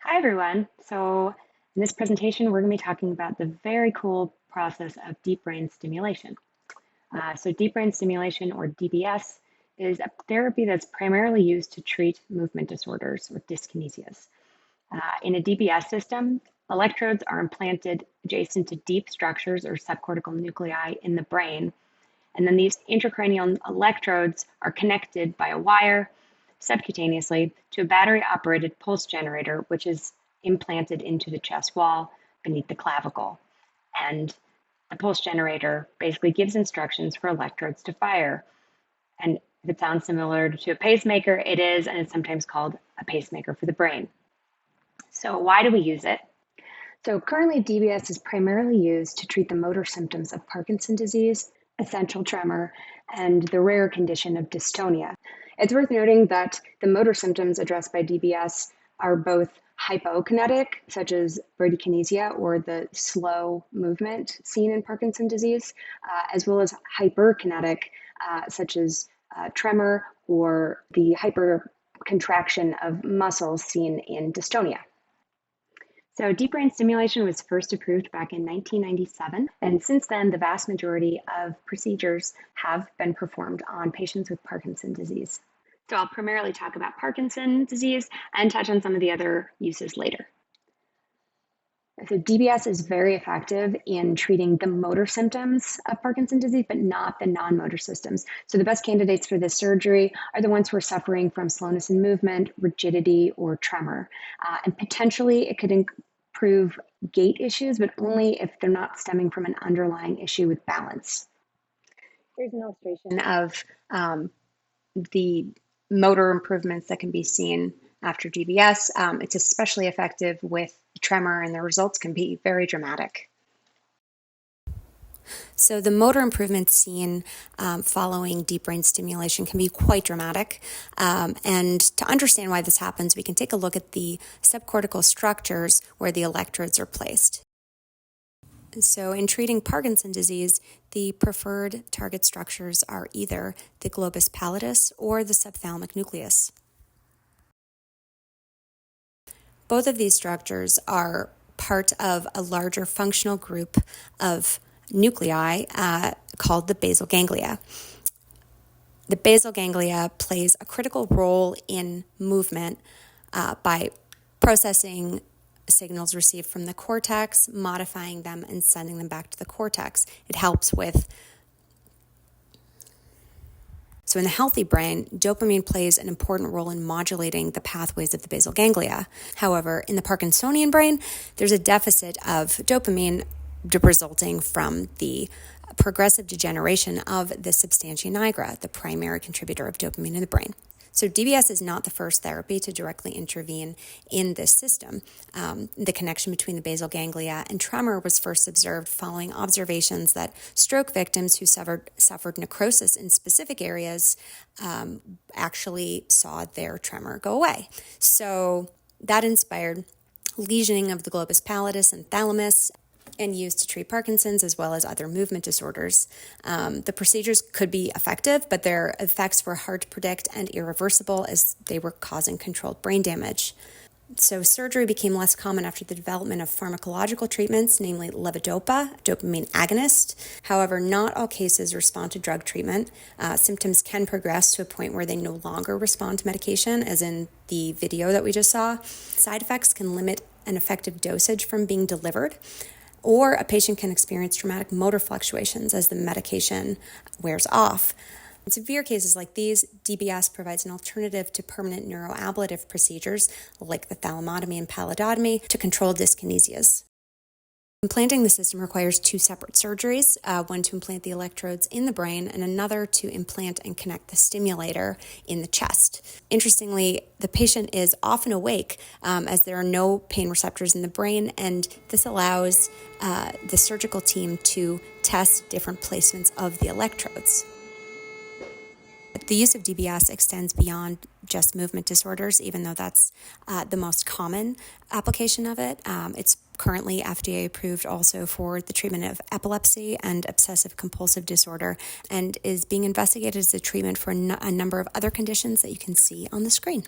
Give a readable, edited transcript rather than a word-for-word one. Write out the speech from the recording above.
Hi, everyone. So in this presentation, we're going to be talking about the very cool process of deep brain stimulation. Deep brain stimulation, or DBS, is a therapy that's primarily used to treat movement disorders or dyskinesias. In a DBS system, electrodes are implanted adjacent to deep structures or subcortical nuclei in the brain, and then these intracranial electrodes are connected by a wire subcutaneously to a battery-operated pulse generator, which is implanted into the chest wall beneath the clavicle. And the pulse generator basically gives instructions for electrodes to fire. And if it sounds similar to a pacemaker, it is, and it's sometimes called a pacemaker for the brain. So why do we use it? So currently, DBS is primarily used to treat the motor symptoms of Parkinson's disease, essential tremor, and the rare condition of dystonia. It's worth noting that the motor symptoms addressed by DBS are both hypokinetic, such as bradykinesia or the slow movement seen in Parkinson's disease, as well as hyperkinetic, such as tremor or the hypercontraction of muscles seen in dystonia. So deep brain stimulation was first approved back in 1997, and since then, the vast majority of procedures have been performed on patients with Parkinson's disease. So I'll primarily talk about Parkinson's disease and touch on some of the other uses later. So DBS is very effective in treating the motor symptoms of Parkinson's disease, but not the non-motor symptoms. So the best candidates for this surgery are the ones who are suffering from slowness in movement, rigidity, or tremor. And potentially it could improve gait issues, but only if they're not stemming from an underlying issue with balance. Here's an illustration of the motor improvements that can be seen after DBS. It's especially effective with tremor, and the results can be very dramatic. So the motor improvements seen following deep brain stimulation can be quite dramatic. And to understand why this happens, we can take a look at the subcortical structures where the electrodes are placed. So in treating Parkinson's disease, the preferred target structures are either the globus pallidus or the subthalamic nucleus. Both of these structures are part of a larger functional group of nuclei called the basal ganglia. The basal ganglia plays a critical role in movement by processing signals received from the cortex, modifying them, and sending them back to the cortex. It helps with. So in the healthy brain, dopamine plays an important role in modulating the pathways of the basal ganglia. However, in the Parkinsonian brain, there's a deficit of dopamine resulting from the progressive degeneration of the substantia nigra, the primary contributor of dopamine in the brain. So DBS is not the first therapy to directly intervene in this system. The connection between the basal ganglia and tremor was first observed following observations that stroke victims who suffered necrosis in specific areas actually saw their tremor go away. So that inspired lesioning of the globus pallidus and thalamus, and used to treat Parkinson's as well as other movement disorders. The procedures could be effective, but their effects were hard to predict and irreversible as they were causing controlled brain damage. So surgery became less common after the development of pharmacological treatments, namely levodopa, dopamine agonist. However, not all cases respond to drug treatment. Symptoms can progress to a point where they no longer respond to medication, as in the video that we just saw. Side effects can limit an effective dosage from being delivered, or a patient can experience traumatic motor fluctuations as the medication wears off. In severe cases like these, DBS provides an alternative to permanent neuroablative procedures like the thalamotomy and pallidotomy to control dyskinesias. Implanting the system requires two separate surgeries, one to implant the electrodes in the brain and another to implant and connect the stimulator in the chest. Interestingly, the patient is often awake as there are no pain receptors in the brain, and this allows the surgical team to test different placements of the electrodes. The use of DBS extends beyond just movement disorders, even though that's the most common application of it. It's currently FDA approved also for the treatment of epilepsy and obsessive compulsive disorder, and is being investigated as a treatment for a number of other conditions that you can see on the screen.